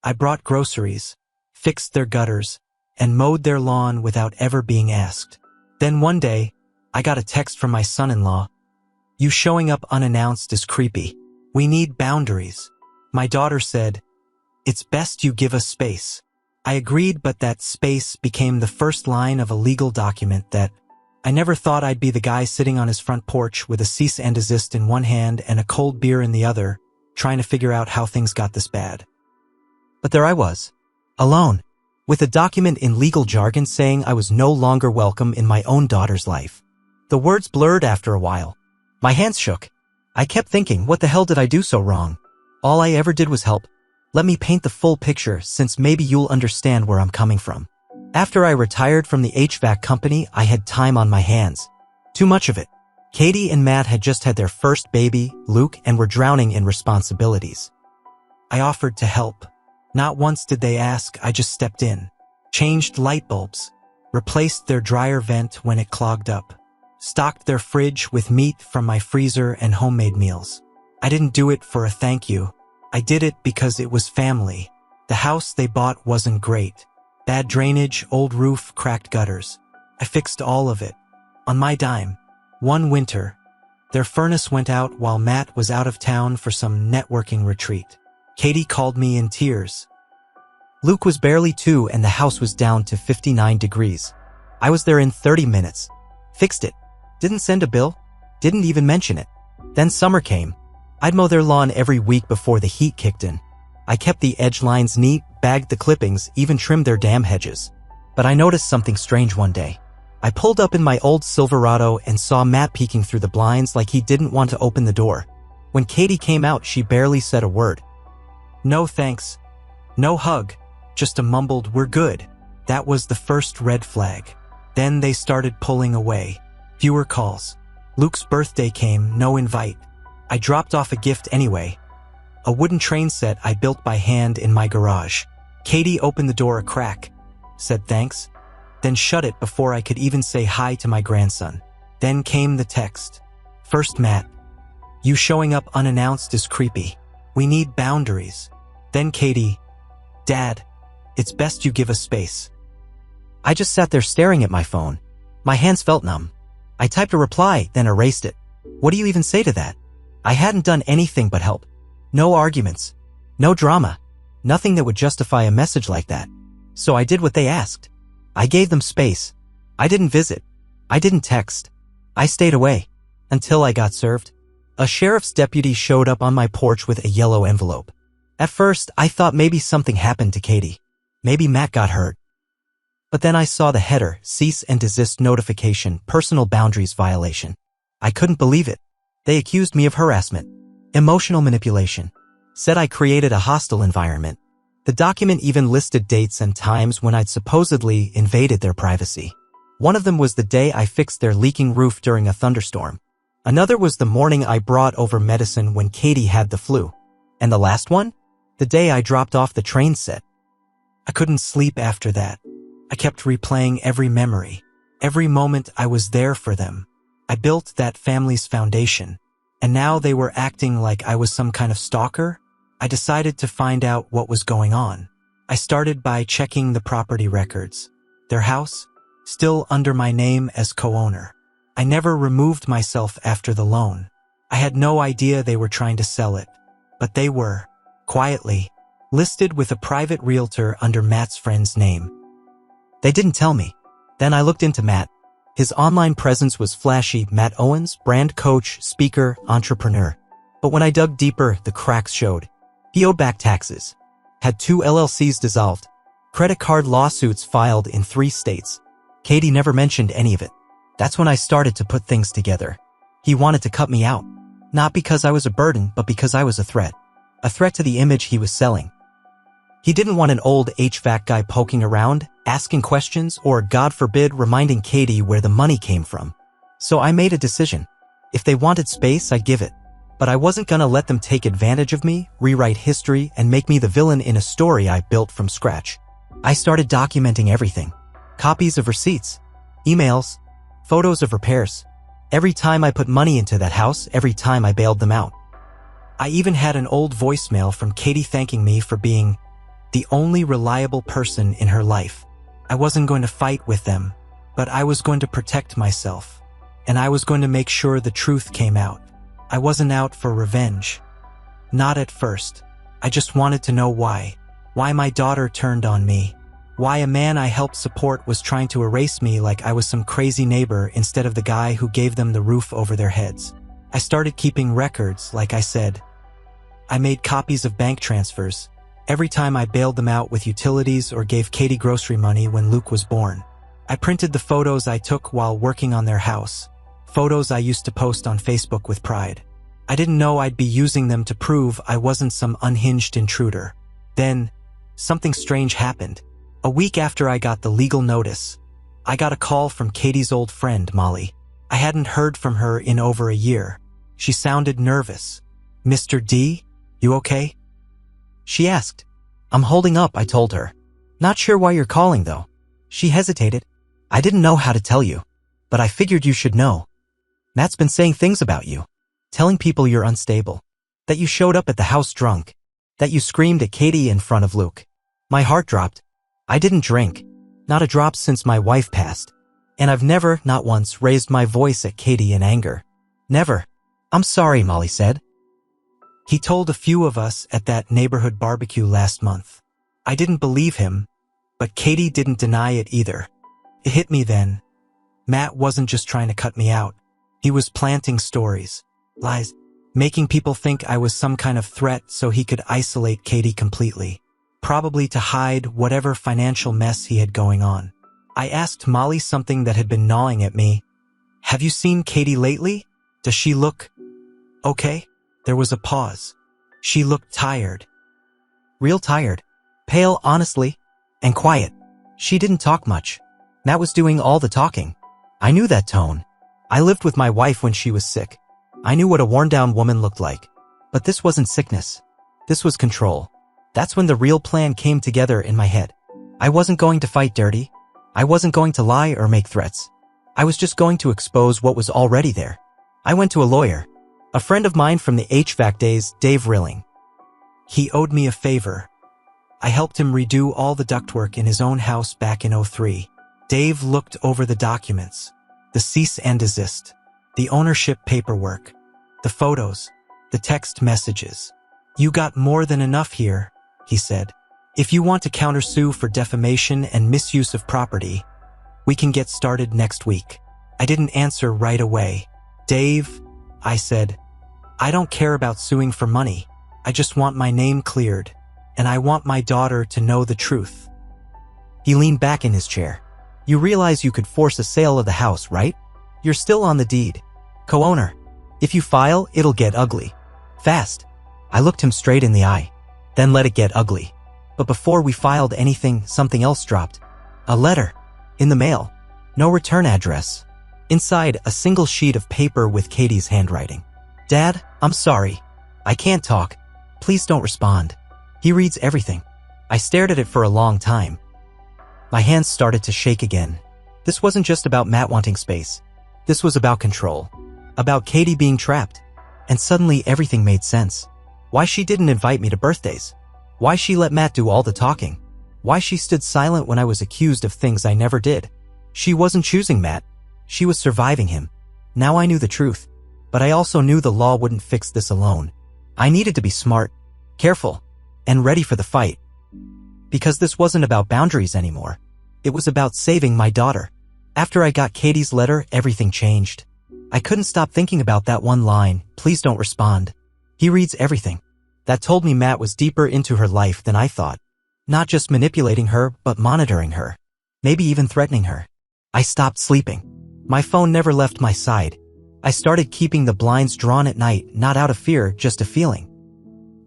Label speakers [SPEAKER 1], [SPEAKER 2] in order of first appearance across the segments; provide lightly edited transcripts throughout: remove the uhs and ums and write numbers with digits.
[SPEAKER 1] I brought groceries, fixed their gutters, and mowed their lawn without ever being asked. Then one day, I got a text from my son-in-law. "You showing up unannounced is creepy. We need boundaries." My daughter said, "It's best you give us space." I agreed, but that space became the first line of a legal document that I never thought I'd be the guy sitting on his front porch with a cease and desist in one hand and a cold beer in the other, trying to figure out how things got this bad. But there I was, alone, with a document in legal jargon saying I was no longer welcome in my own daughter's life. The words blurred after a while. My hands shook. I kept thinking, what the hell did I do so wrong? All I ever did was help. Let me paint the full picture, since maybe you'll understand where I'm coming from. After I retired from the HVAC company, I had time on my hands. Too much of it. Katie and Matt had just had their first baby, Luke, and were drowning in responsibilities. I offered to help. Not once did they ask, I just stepped in. Changed light bulbs. Replaced their dryer vent when it clogged up. Stocked their fridge with meat from my freezer and homemade meals. I didn't do it for a thank you. I did it because it was family. The house they bought wasn't great. Bad drainage, old roof, cracked gutters. I fixed all of it. On my dime. One winter, their furnace went out while Matt was out of town for some networking retreat. Katie called me in tears. Luke was barely 2 and the house was down to 59 degrees. I was there in 30 minutes. Fixed it. Didn't send a bill. Didn't even mention it. Then summer came. I'd mow their lawn every week before the heat kicked in. I kept the edge lines neat, bagged the clippings, even trimmed their damn hedges. But I noticed something strange one day. I pulled up in my old Silverado and saw Matt peeking through the blinds like he didn't want to open the door. When Katie came out, she barely said a word. No thanks. No hug. Just a mumbled, "We're good." That was the first red flag. Then they started pulling away. Fewer calls. Luke's birthday came, no invite. I dropped off a gift anyway. A wooden train set I built by hand in my garage. Katie opened the door a crack, said thanks, then shut it before I could even say hi to my grandson. Then came the text. First Matt, "You showing up unannounced is creepy. We need boundaries." Then Katie, "Dad, it's best you give us space." I just sat there staring at my phone. My hands felt numb. I typed a reply, then erased it. What do you even say to that? I hadn't done anything but help. No arguments. No drama. Nothing that would justify a message like that. So I did what they asked. I gave them space. I didn't visit. I didn't text. I stayed away. Until I got served. A sheriff's deputy showed up on my porch with a yellow envelope. At first, I thought maybe something happened to Katie. Maybe Matt got hurt. But then I saw the header, cease and desist notification, personal boundaries violation. I couldn't believe it. They accused me of harassment, emotional manipulation, said I created a hostile environment. The document even listed dates and times when I'd supposedly invaded their privacy. One of them was the day I fixed their leaking roof during a thunderstorm. Another was the morning I brought over medicine when Katie had the flu. And the last one? The day I dropped off the train set. I couldn't sleep after that. I kept replaying every memory, every moment I was there for them. I built that family's foundation, and now they were acting like I was some kind of stalker. I decided to find out what was going on. I started by checking the property records. Their house, still under my name as co-owner. I never removed myself after the loan. I had no idea they were trying to sell it, but they were, quietly, listed with a private realtor under Matt's friend's name. They didn't tell me. Then I looked into Matt. His online presence was flashy: Matt Owens, brand coach, speaker, entrepreneur. But when I dug deeper, the cracks showed. He owed back taxes, had 2 LLCs dissolved, credit card lawsuits filed in 3 states. Katie never mentioned any of it. That's when I started to put things together. He wanted to cut me out. Not because I was a burden, but because I was a threat. A threat to the image he was selling. He didn't want an old HVAC guy poking around, asking questions, or, God forbid, reminding Katie where the money came from. So I made a decision. If they wanted space, I'd give it. But I wasn't gonna let them take advantage of me, rewrite history, and make me the villain in a story I built from scratch. I started documenting everything. Copies of receipts, emails, photos of repairs. Every time I put money into that house, every time I bailed them out. I even had an old voicemail from Katie thanking me for being the only reliable person in her life. I wasn't going to fight with them, but I was going to protect myself, and I was going to make sure the truth came out. I wasn't out for revenge. Not at first. I just wanted to know why. Why my daughter turned on me. Why a man I helped support was trying to erase me like I was some crazy neighbor instead of the guy who gave them the roof over their heads. I started keeping records, like I said. I made copies of bank transfers every time I bailed them out with utilities or gave Katie grocery money when Luke was born. I printed the photos I took while working on their house, photos I used to post on Facebook with pride. I didn't know I'd be using them to prove I wasn't some unhinged intruder. Then, something strange happened. A week after I got the legal notice, I got a call from Katie's old friend, Molly. I hadn't heard from her in over a year. She sounded nervous. "Mr. D, you okay?" She asked. "I'm holding up," I told her. "Not sure why you're calling, though." She hesitated. "I didn't know how to tell you, but I figured you should know. Matt's been saying things about you, telling people you're unstable, that you showed up at the house drunk, that you screamed at Katie in front of Luke." My heart dropped. I didn't drink, not a drop since my wife passed, and I've never, not once, raised my voice at Katie in anger. Never. "I'm sorry," Molly said. "He told a few of us at that neighborhood barbecue last month." I didn't believe him, but Katie didn't deny it either. It hit me then. Matt wasn't just trying to cut me out. He was planting stories, lies, making people think I was some kind of threat so he could isolate Katie completely, probably to hide whatever financial mess he had going on. I asked Molly something that had been gnawing at me. "Have you seen Katie lately? Does she look okay?" There was a pause. She looked tired. Real tired. Pale, honestly, and quiet. She didn't talk much. Matt was doing all the talking. I knew that tone. I lived with my wife when she was sick. I knew what a worn-down woman looked like. But this wasn't sickness. This was control. That's when the real plan came together in my head. I wasn't going to fight dirty. I wasn't going to lie or make threats. I was just going to expose what was already there. I went to a lawyer. A friend of mine from the HVAC days, Dave Rilling. He owed me a favor. I helped him redo all the ductwork in his own house back in '03. Dave looked over the documents, the cease and desist, the ownership paperwork, the photos, the text messages. "You got more than enough here," he said. "If you want to countersue for defamation and misuse of property, we can get started next week." I didn't answer right away. "Dave," I said, "I don't care about suing for money. I just want my name cleared, and I want my daughter to know the truth." He leaned back in his chair. "You realize you could force a sale of the house, right? You're still on the deed. Co-owner. If you file, it'll get ugly. Fast." I looked him straight in the eye, then let it get ugly. But before we filed anything, something else dropped. A letter. In the mail. No return address. Inside, a single sheet of paper with Katie's handwriting. "Dad, I'm sorry. I can't talk. Please don't respond." He reads everything. I stared at it for a long time. My hands started to shake again. This wasn't just about Matt wanting space. This was about control. About Katie being trapped. And suddenly everything made sense. Why she didn't invite me to birthdays. Why she let Matt do all the talking. Why she stood silent when I was accused of things I never did. She wasn't choosing Matt. She was surviving him. Now I knew the truth. But I also knew the law wouldn't fix this alone. I needed to be smart, careful, and ready for the fight. Because this wasn't about boundaries anymore. It was about saving my daughter. After I got Katie's letter, everything changed. I couldn't stop thinking about that one line, "Please don't respond." He reads everything. That told me Matt was deeper into her life than I thought. Not just manipulating her, but monitoring her. Maybe even threatening her. I stopped sleeping. My phone never left my side. I started keeping the blinds drawn at night, not out of fear, just a feeling.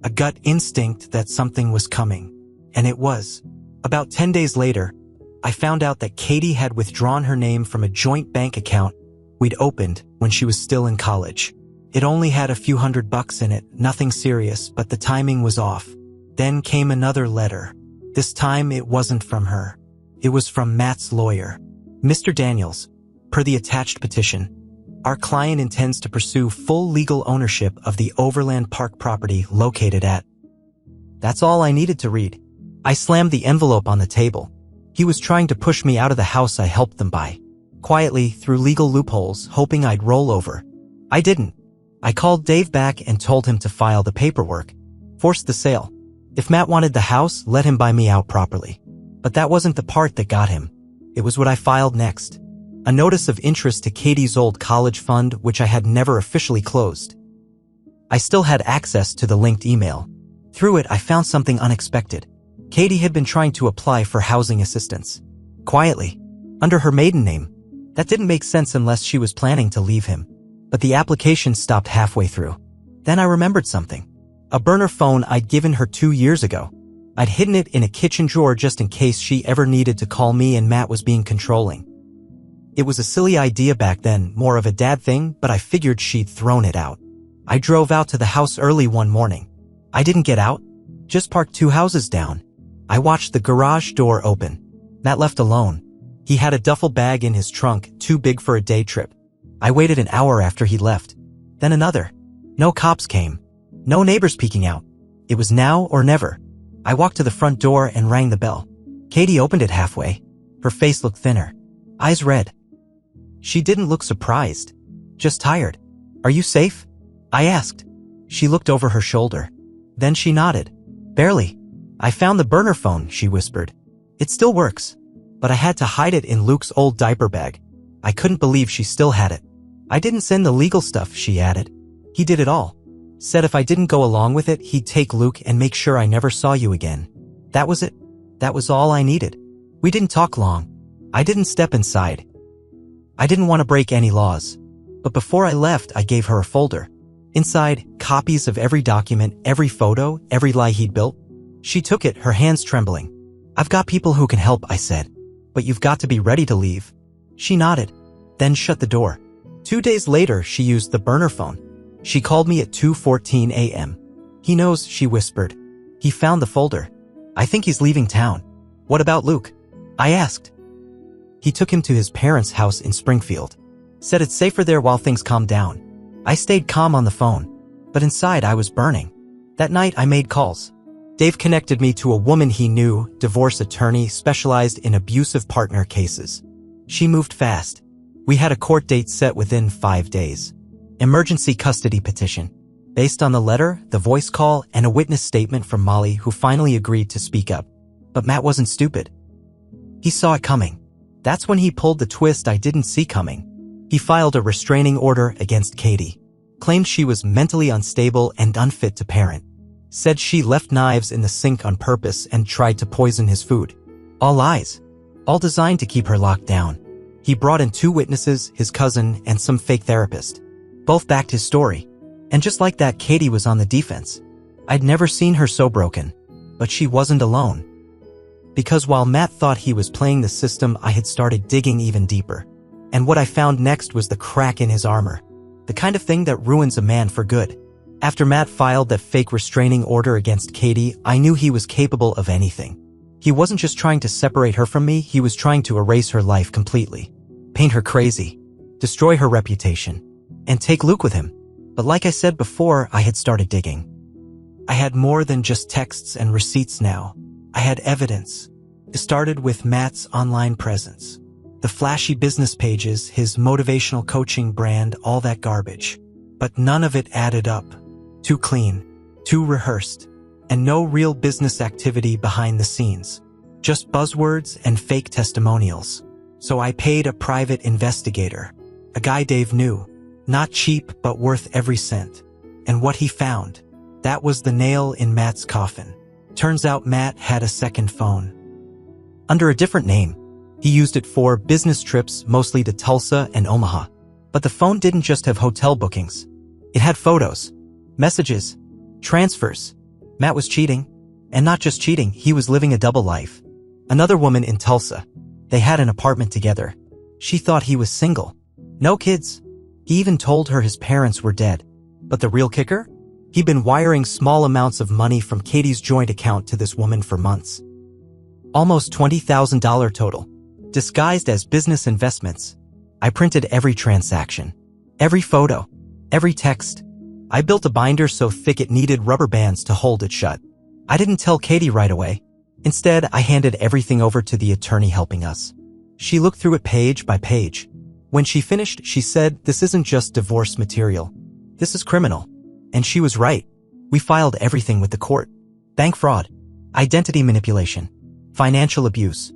[SPEAKER 1] A gut instinct that something was coming. And it was. About 10 days later, I found out that Katie had withdrawn her name from a joint bank account we'd opened when she was still in college. It only had a few $100 in it, nothing serious, but the timing was off. Then came another letter. This time it wasn't from her. It was from Matt's lawyer. "Mr. Daniels, per the attached petition, our client intends to pursue full legal ownership of the Overland Park property located at..." That's all I needed to read. I slammed the envelope on the table. He was trying to push me out of the house I helped them buy. Quietly, through legal loopholes, hoping I'd roll over. I didn't. I called Dave back and told him to file the paperwork. Forced the sale. If Matt wanted the house, let him buy me out properly. But that wasn't the part that got him. It was what I filed next. A notice of interest to Katie's old college fund, which I had never officially closed. I still had access to the linked email. Through it, I found something unexpected. Katie had been trying to apply for housing assistance. Quietly. Under her maiden name. That didn't make sense unless she was planning to leave him. But the application stopped halfway through. Then I remembered something. A burner phone I'd given her 2 years ago. I'd hidden it in a kitchen drawer just in case she ever needed to call me and Matt was being controlling. It was a silly idea back then, more of a dad thing, but I figured she'd thrown it out. I drove out to the house early one morning. I didn't get out, just parked 2 houses down. I watched the garage door open. Matt left alone. He had a duffel bag in his trunk, too big for a day trip. I waited an hour after he left. Then another. No cops came. No neighbors peeking out. It was now or never. I walked to the front door and rang the bell. Katie opened it halfway. Her face looked thinner. Eyes red. She didn't look surprised. Just tired. Are you safe? I asked. She looked over her shoulder. Then she nodded. Barely. I found the burner phone, she whispered. It still works. But I had to hide it in Luke's old diaper bag. I couldn't believe she still had it. I didn't send the legal stuff, she added. He did it all. Said if I didn't go along with it, he'd take Luke and make sure I never saw you again. That was it. That was all I needed. We didn't talk long. I didn't step inside. I didn't want to break any laws. But before I left, I gave her a folder. Inside, copies of every document, every photo, every lie he'd built. She took it, her hands trembling. I've got people who can help, I said. But you've got to be ready to leave. She nodded, then shut the door. 2 days later, she used the burner phone. She called me at 2:14 a.m. He knows, she whispered. He found the folder. I think he's leaving town. What about Luke? I asked. He took him to his parents' house in Springfield. Said it's safer there while things calm down. I stayed calm on the phone. But inside I was burning. That night I made calls. Dave connected me to a woman he knew, divorce attorney specialized in abusive partner cases. She moved fast. We had a court date set within 5 days. Emergency custody petition. Based on the letter, the voice call, and a witness statement from Molly, who finally agreed to speak up. But Matt wasn't stupid. He saw it coming. That's when he pulled the twist I didn't see coming. He filed a restraining order against Katie. Claimed she was mentally unstable and unfit to parent. Said she left knives in the sink on purpose and tried to poison his food. All lies. All designed to keep her locked down. He brought in 2 witnesses, his cousin, and some fake therapist. Both backed his story. And just like that, Katie was on the defense. I'd never seen her so broken. But she wasn't alone. Because while Matt thought he was playing the system, I had started digging even deeper. And what I found next was the crack in his armor. The kind of thing that ruins a man for good. After Matt filed that fake restraining order against Katie, I knew he was capable of anything. He wasn't just trying to separate her from me, he was trying to erase her life completely. Paint her crazy. Destroy her reputation. And take Luke with him. But like I said before, I had started digging. I had more than just texts and receipts now. I had evidence. It started with Matt's online presence. The flashy business pages, his motivational coaching brand, all that garbage. But none of it added up. Too clean. Too rehearsed. And no real business activity behind the scenes. Just buzzwords and fake testimonials. So I paid a private investigator. A guy Dave knew. Not cheap, but worth every cent. And what he found, that was the nail in Matt's coffin. Turns out Matt had a second phone. Under a different name. He used it for business trips, mostly to Tulsa and Omaha. But the phone didn't just have hotel bookings. It had photos, messages, transfers. Matt was cheating. And not just cheating, he was living a double life. Another woman in Tulsa. They had an apartment together. She thought he was single. No kids. He even told her his parents were dead. But the real kicker? He'd been wiring small amounts of money from Katie's joint account to this woman for months. Almost $20,000 total. Disguised as business investments. I printed every transaction. Every photo. Every text. I built a binder so thick it needed rubber bands to hold it shut. I didn't tell Katie right away. Instead, I handed everything over to the attorney helping us. She looked through it page by page. When she finished, she said, "This isn't just divorce material. This is criminal." And she was right. We filed everything with the court. Bank fraud, identity manipulation, financial abuse,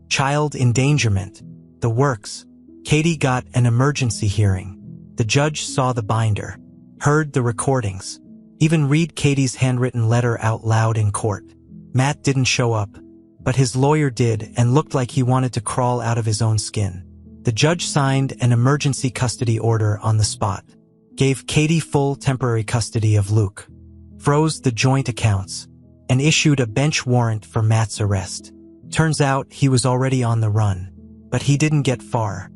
[SPEAKER 1] child endangerment, the works. Katie got an emergency hearing. The judge saw the binder, heard the recordings, even read Katie's handwritten letter out loud in court. Matt didn't show up, but his lawyer did and looked like he wanted to crawl out of his own skin. The judge signed an emergency custody order on the spot, gave Katie full temporary custody of Luke, froze the joint accounts, and issued a bench warrant for Matt's arrest. Turns out he was already on the run, but he didn't get far.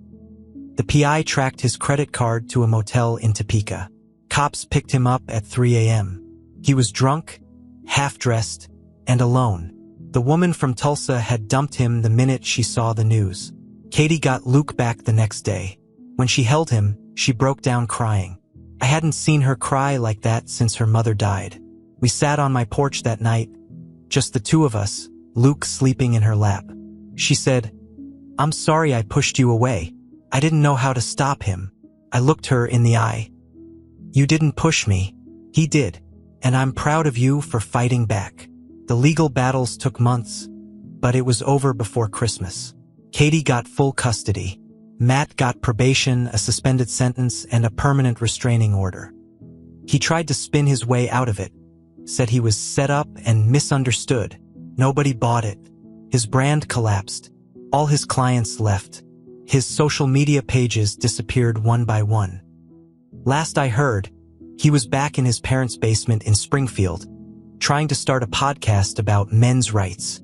[SPEAKER 1] The PI tracked his credit card to a motel in Topeka. Cops picked him up at 3 a.m. He was drunk, half-dressed, and alone. The woman from Tulsa had dumped him the minute she saw the news. Katie got Luke back the next day. When she held him, she broke down crying. I hadn't seen her cry like that since her mother died. We sat on my porch that night, just the two of us, Luke sleeping in her lap. She said, "I'm sorry I pushed you away. I didn't know how to stop him." I looked her in the eye. "You didn't push me. He did. And I'm proud of you for fighting back." The legal battles took months, but it was over before Christmas. Katie got full custody. Matt got probation, a suspended sentence, and a permanent restraining order. He tried to spin his way out of it, said he was set up and misunderstood. Nobody bought it. His brand collapsed. All his clients left. His social media pages disappeared one by one. Last I heard, he was back in his parents' basement in Springfield, trying to start a podcast about men's rights.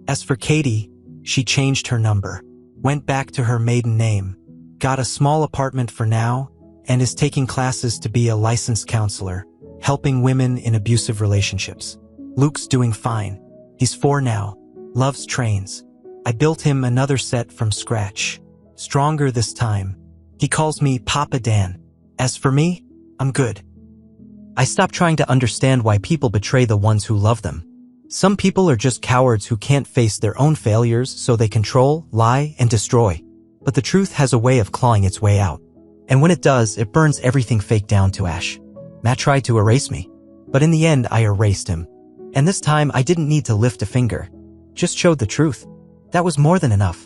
[SPEAKER 1] As for Katie, she changed her number, went back to her maiden name, got a small apartment for now, and is taking classes to be a licensed counselor, helping women in abusive relationships. Luke's doing fine. He's 4 now, loves trains. I built him another set from scratch, stronger this time. He calls me Papa Dan. As for me, I'm good. I stopped trying to understand why people betray the ones who love them. Some people are just cowards who can't face their own failures, so they control, lie, and destroy. But the truth has a way of clawing its way out. And when it does, it burns everything fake down to ash. Matt tried to erase me, but in the end I erased him. And this time I didn't need to lift a finger. Just showed the truth. That was more than enough.